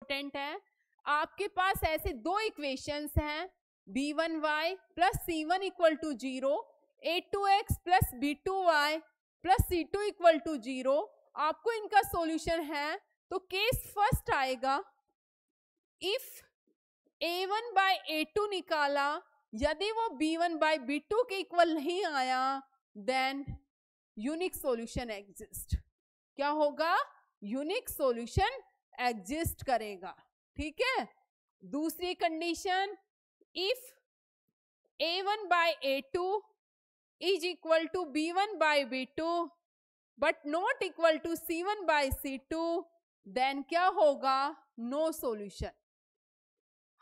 Important है। आपके पास ऐसे दो इक्वेशंस हैं, b1y plus c1 equal to 0, a2x plus b2y plus c2 equal to 0। आपको इनका सॉल्यूशन है तो केस फर्स्ट आएगा, इफ a1 बाय a2 निकाला, यदि वो b1 बाय b2 के इक्वल नहीं आया, देन यूनिक सॉल्यूशन एग्जिस्ट। क्या होगा? यूनिक सॉल्यूशन एग्जिस्ट करेगा। ठीक है। दूसरी condition, if a1 by a2 is equal to b1 by b2 but not equal to c1 by c2, then क्या होगा? No solution.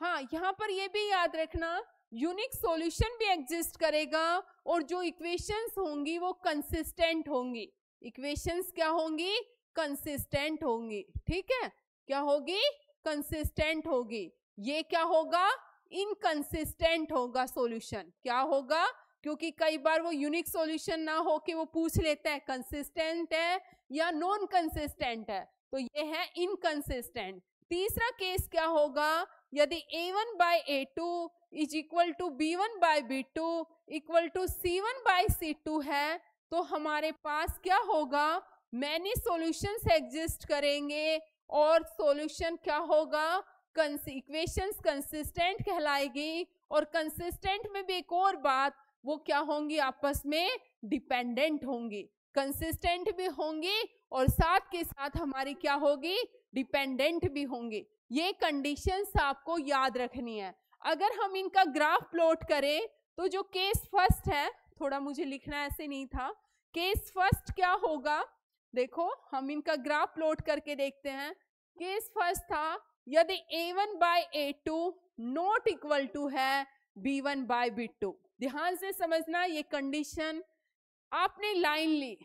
हाँ, यहां पर ये भी याद रखना, यूनिक सॉल्यूशन भी एग्जिस्ट करेगा और जो इक्वेशंस होंगी वो कंसिस्टेंट होंगी। इक्वेशंस क्या होंगी? कंसिस्टेंट होंगी। ठीक है। क्या होगी? कंसिस्टेंट होगी। ये क्या होगा? इनकंसिस्टेंट होगा सॉल्यूशन। क्या होगा? क्योंकि कई बार वो यूनिक सॉल्यूशन ना हो के वो पूछ लेते हैं कंसिस्टेंट है या नॉन कंसिस्टेंट है, तो ये है इनकंसिस्टेंट। तीसरा केस क्या होगा? यदि a1 by a2 is equal to b1 by b2 equal to c1 by c2 है, तो हमारे पास क्या होगा? मैनी सॉल्यूशंस एग्जिस्ट करेंगे और सॉल्यूशन क्या होगा? इक्वेशंस कंसिस्टेंट कहलाएगी। और कंसिस्टेंट में भी एक और बात, वो क्या होंगी? आपस में डिपेंडेंट होंगी। कंसिस्टेंट भी होंगी और साथ के साथ हमारी क्या होगी? डिपेंडेंट भी होंगी। ये कंडीशंस आपको याद रखनी है। अगर हम इनका ग्राफ प्लॉट करें तो जो केस फर्स्ट है, थोड़ा मुझे लिखना ऐसे नहीं था, केस फर्स्ट क्या होगा? देखो हम इनका ग्राफ प्लॉट करके देखते हैं। केस फर्स्ट था, यदि a1 by a2 not equal to है b1 बाय b2। ध्यान से समझना, ये कंडीशन आपने लाइन ली,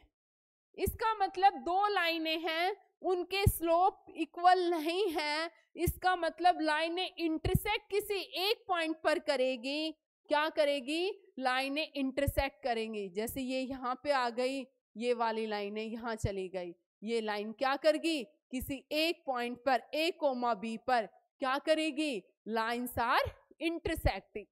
इसका मतलब दो लाइनें हैं, उनके स्लोप इक्वल नहीं है, इसका मतलब लाइनें इंटरसेक्ट किसी एक पॉइंट पर करेगी। क्या करेगी? लाइनें इंटरसेक्ट करेंगी। जैसे ये यहाँ पे आ गई, ये वाली लाइनें यहाँ चली गई, ये लाइन क्या करेगी? किसी एक पॉइंट पर a, b पर क्या करेगी? Lines are intersecting.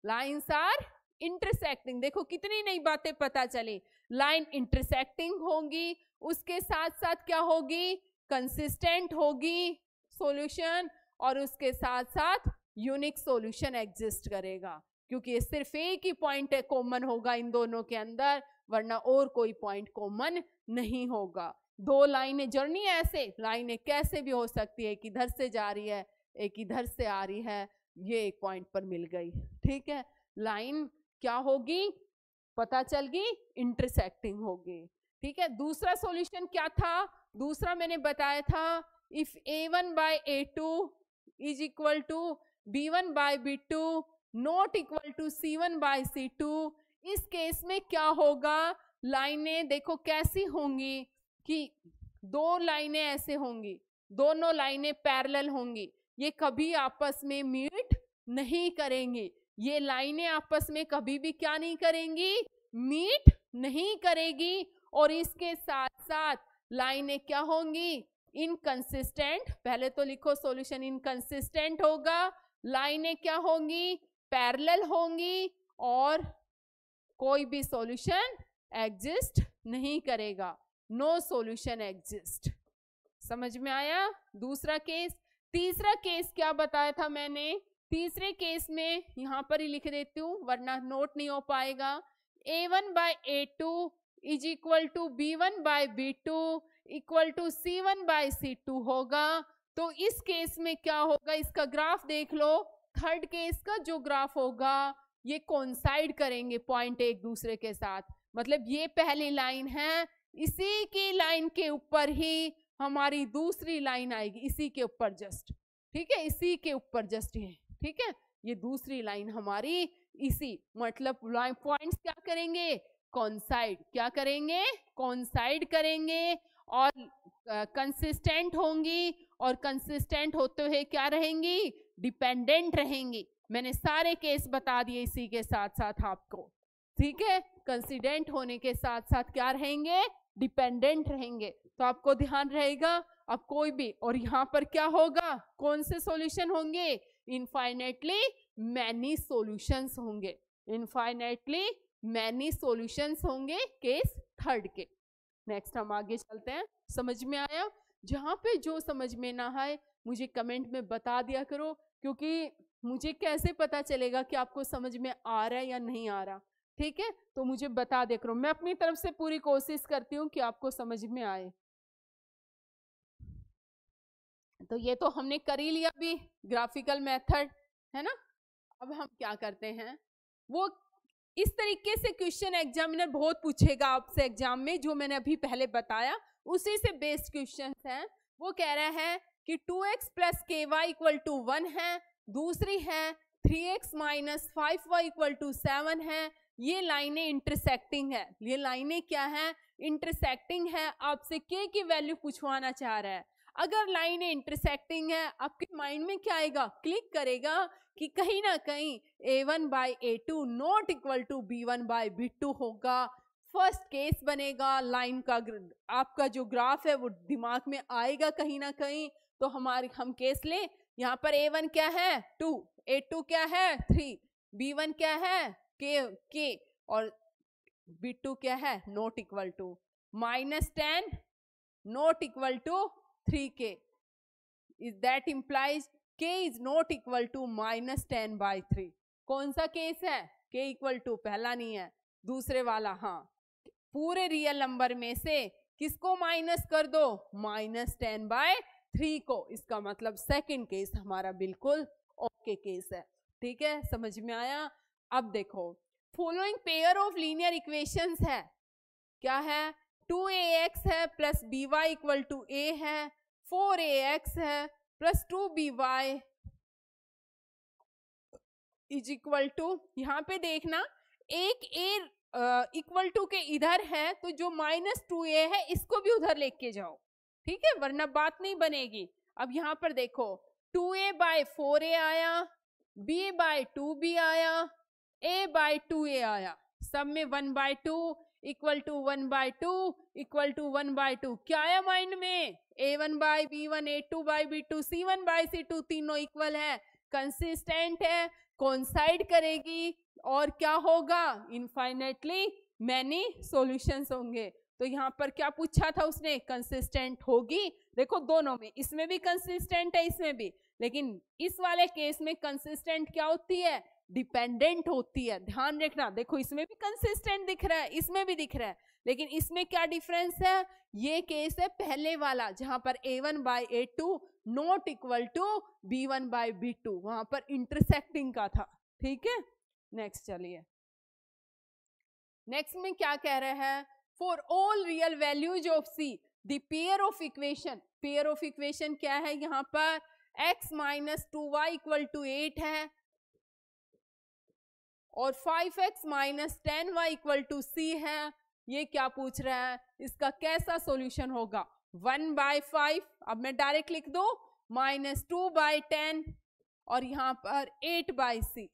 Lines are intersecting. देखो कितनी नई बातें पता चली। लाइन इंटरसेक्टिंग होगी, उसके साथ साथ क्या होगी? कंसिस्टेंट होगी सॉल्यूशन, और उसके साथ साथ यूनिक सॉल्यूशन एग्जिस्ट करेगा, क्योंकि ये सिर्फ एक ही पॉइंट कॉमन होगा इन दोनों के अंदर, वरना और कोई पॉइंट कॉमन नहीं होगा। दो लाइनें जर्नी ऐसे लाइनें कैसे भी हो सकती है, एक इधर से जा रही है एक इधर से आ रही है, ये एक पॉइंट पर मिल गई। ठीक है। लाइन क्या होगी? पता चल गई, इंटरसेक्टिंग होगी। ठीक है। दूसरा सॉल्यूशन क्या था? दूसरा मैंने बताया था, if a1 by a2 is equal to b1 by b2 not equal to c1 by c2। इस केस में क्या होगा? लाइनें देखो कैसी होंगी कि दो लाइनें ऐसे होंगी, दोनों लाइनें पैरेलल होंगी, ये कभी आपस में मीट नहीं करेंगी। ये लाइनें आपस में कभी भी क्या नहीं करेंगी? मीट नहीं करेगी। और इसके साथ साथ लाइनें क्या होंगी? इनकंसिस्टेंट। पहले तो लिखो सॉल्यूशन इनकंसिस्टेंट होगा, लाइनें क्या होंगी? पैरेलल होंगी, और कोई भी सॉल्यूशन एग्जिस्ट नहीं करेगा। No solution exist. समझ में आया? दूसरा केस। तीसरा केस क्या बताया था मैंने? तीसरे केस में यहां पर ही लिख देती हूं वरना नोट नहीं हो पाएगा। a1 by a2 is equal to b1 by b2 equal to c1 by c2 होगा। तो इस केस में क्या होगा? इसका ग्राफ देख लो। थर्ड केस का जो ग्राफ होगा ये कोइंसाइड करेंगे पॉइंट एक दूसरे के साथ, मतलब ये पहली लाइन है, इसी की लाइन के ऊपर ही हमारी दूसरी लाइन आएगी, इसी के ऊपर जस्ट। ठीक है, इसी के ऊपर जस्ट ये। ठीक है, ये दूसरी लाइन हमारी इसी, मतलब लाइन पॉइंट्स क्या करेंगे? कोइंसाइड। क्या करेंगे? कोइंसाइड करेंगे और कंसिस्टेंट होंगी, और कंसिस्टेंट होते हुए क्या रहेंगी? डिपेंडेंट रहेंगी। मैंने सारे केस बता दिए इसी के साथ साथ आपको। ठीक है, कंसिस्टेंट होने के साथ साथ क्या रहेंगे? डिपेंडेंट रहेंगे। तो आपको ध्यान रहेगा अब कोई भी, और यहाँ पर क्या होगा, कौन से सॉल्यूशन होंगे, इनफाइनाइटली मैनी सॉल्यूशंस होंगे, इनफाइनाइटली मैनी सॉल्यूशंस होंगे केस थर्ड के। नेक्स्ट हम आगे चलते हैं। समझ में आया? जहां पे जो समझ में ना आए मुझे कमेंट में बता दिया करो, क्योंकि मुझे कैसे पता चलेगा कि आपको समझ में आ रहा है या नहीं आ रहा, ठीक है? तो मुझे बता दिया करो, मैं अपनी तरफ से पूरी कोशिश करती हूँ कि आपको समझ में आए। तो ये तो हमने कर ही लिया अभी ग्राफिकल मेथड, है ना? अब हम क्या करते हैं, वो इस तरीके से क्वेश्चन एग्जामिनर बहुत पूछेगा आपसे एग्जाम में, जो मैंने अभी पहले बताया उसी से बेस्ड क्वेश्चन हैं। वो कह रहा है कि 2x प्लस के वाई इक्वल टू 1 है, दूसरी है 3x minus 5y equal to 7 है। ये लाइनें इंटरसेक्टिंग है, ये लाइनें क्या है, इंटरसेक्टिंग है। आपसे k की वैल्यू पूछवाना चाह रहा है। अगर लाइनें इंटरसेक्टिंग है, आपके माइंड में क्या आएगा, क्लिक करेगा कि कहीं ना कहीं a1 by a2 not equal to b1 by b2 होगा। फर्स्ट केस बनेगा, लाइन का आपका जो ग्राफ है वो दिमाग में आएगा कहीं ना कहीं। तो हम केस ले, यहाँ पर a1 क्या है 2, a2 क्या है 3, b1 क्या है k और b2 क्या है not equal to -10 not equal to 3k। Is that implies k is not equal to -10/3। कौन सा केस है, k इक्वल टू, पहला नहीं है दूसरे वाला, हाँ पूरे रियल नंबर में से किसको माइनस कर दो, -10/3 को। इसका मतलब सेकंड केस हमारा बिल्कुल ओके केस है, ठीक है? समझ में आया? अब देखो, following pair of linear equations है, क्या है, 2ax है plus by equal to a है, 4ax है plus 2by is equal to, यहाँ पे देखना एक a इक्वल टू के इधर है तो जो -2a है इसको भी उधर लेके जाओ, ठीक है, वरना बात नहीं बनेगी। अब यहाँ पर देखो 2a/4a आया, b/2b आया, a/2a आया, सब में 1/2 इक्वल टू 1/2 इक्वल टू 1/2। क्या आया माइंड में, a1/b1 a2/b2 c1/c2 तीनों इक्वल है, कंसिस्टेंट है, कोइंसाइड करेगी और क्या होगा, इनफाइनाइटली मैनी सॉल्यूशंस होंगे। तो यहाँ पर क्या पूछा था उसने, कंसिस्टेंट होगी। देखो दोनों में, इसमें भी कंसिस्टेंट है इसमें भी, लेकिन इस वाले केस में कंसिस्टेंट क्या होती है, डिपेंडेंट होती है। ध्यान रखना, देखो इसमें भी कंसिस्टेंट दिख रहा है, इसमें भी दिख रहा है, लेकिन इसमें क्या डिफरेंस है, ये केस है पहले वाला जहां पर a1/a2 not equal to b1/b2, वहां पर इंटरसेक्टिंग का था, ठीक है? नेक्स्ट चलिए, नेक्स्ट में क्या कह रहे हैं, for all real values of c the pair of equation, pair of equation क्या है, यहाँ पर x minus 2y equal to 8 है और 5x minus 10y equal to c है। ये क्या पूछ रहा है, इसका कैसा सॉल्यूशन होगा, 1/5, अब मैं डायरेक्ट लिख दो, -2/10 और यहाँ पर 8/c।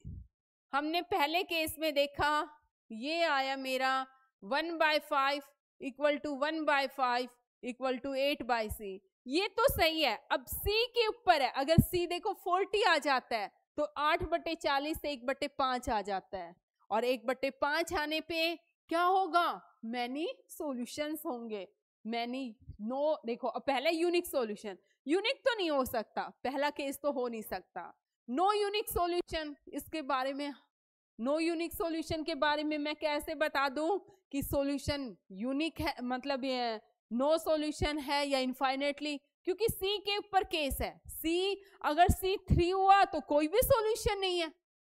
हमने पहले केस में देखा, ये आया मेरा 1/5 equal to 1/5 equal to 8/c, ये तो सही है। अब c के ऊपर है, अगर c देखो 40 आ जाता है तो 8/40 से 1/5 आ जाता है, और 1/5 आने पे क्या होगा, मैनी सॉल्यूशंस होंगे, मैनी नो। देखो अब पहले यूनिक सॉल्यूशन, यूनिक तो नहीं हो सकता, पहला केस तो हो नहीं सकता। नो यूनिक सॉल्यूशन, इसके बारे में, नो यूनिक सॉल्यूशन के बारे में मैं कैसे बता दूं कि सॉल्यूशन यूनिक है, मतलब ये नो सॉल्यूशन है या इनफाइनेटली, क्योंकि C के ऊपर केस है। C अगर C3 हुआ तो कोई भी सॉल्यूशन नहीं है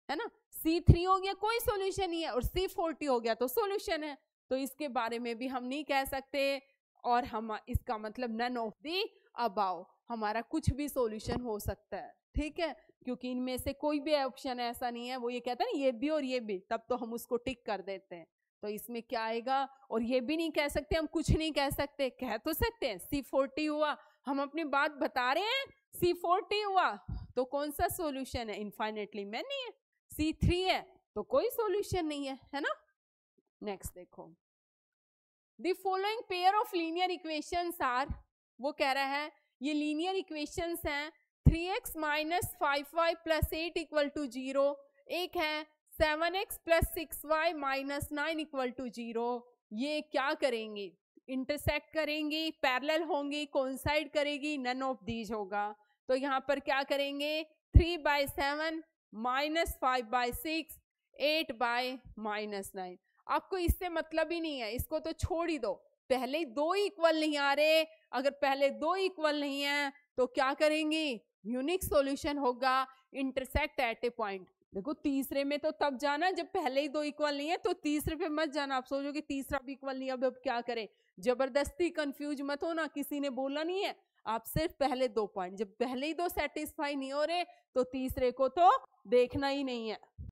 ना, C3 हो गया कोई सॉल्यूशन नहीं है, और C40 हो गया तो सॉल्यूशन है। तो इसके बारे में भी हम नहीं कह सकते, और हम इसका मतलब नन ऑफ दी अबाव, हमारा कुछ भी सॉल्यूशन हो सकता है, ठीक है, क्योंकि इनमें से कोई भी ऑप्शन ऐसा नहीं है, वो ये कहता है ना ये भी और ये भी, तब तो हम उसको टिक कर देते हैं। तो इसमें क्या आएगा, और ये भी नहीं कह सकते, हम कुछ नहीं कह सकते, कह तो सकते हैं C40 हुआ, हम अपनी बात बता रहे हैं, C40 हुआ तो कौन सा सॉल्यूशन है, इनफाइनेटली मैनी है। C3 है तो कोई सॉल्यूशन नहीं है, है ना? नेक्स्ट देखो, the following pair of linear equations are, वो कह रहा है ये लीनियर इक्वेशंस हैं 3x minus 5y plus 8 equal to 0, एक है 7x plus 6y minus 9 equal to 0। ये क्या करेंगे, इंटरसेक्ट करेंगी, पैरेलल होंगी, कोइंसाइड करेगी, नन ऑफ दीज होगा। तो यहाँ पर क्या करेंगे 3/7 माइनस 5/6 8/-9। आपको इससे मतलब ही नहीं है, इसको तो छोड़ ही दो, पहले दो इक्वल नहीं आ रहे, अगर पहले दो इक्वल नहीं है तो क्या करेंगे, यूनिक सॉल्यूशन होगा, इंटरसेक्ट एट ए पॉइंट। देखो तीसरे में तो तब जाना जब पहले ही दो इक्वल नहीं है, तो तीसरे पे मत जाना, आप सोचोगे तीसरा भी इक्वल नहीं, अब क्या करें, जबरदस्ती कंफ्यूज मत हो ना, किसी ने बोला नहीं है, आप सिर्फ पहले दो पॉइंट, जब पहले ही दो सेटिस्फाई नहीं हो रहे तो तीसरे को तो देखना ही नहीं है।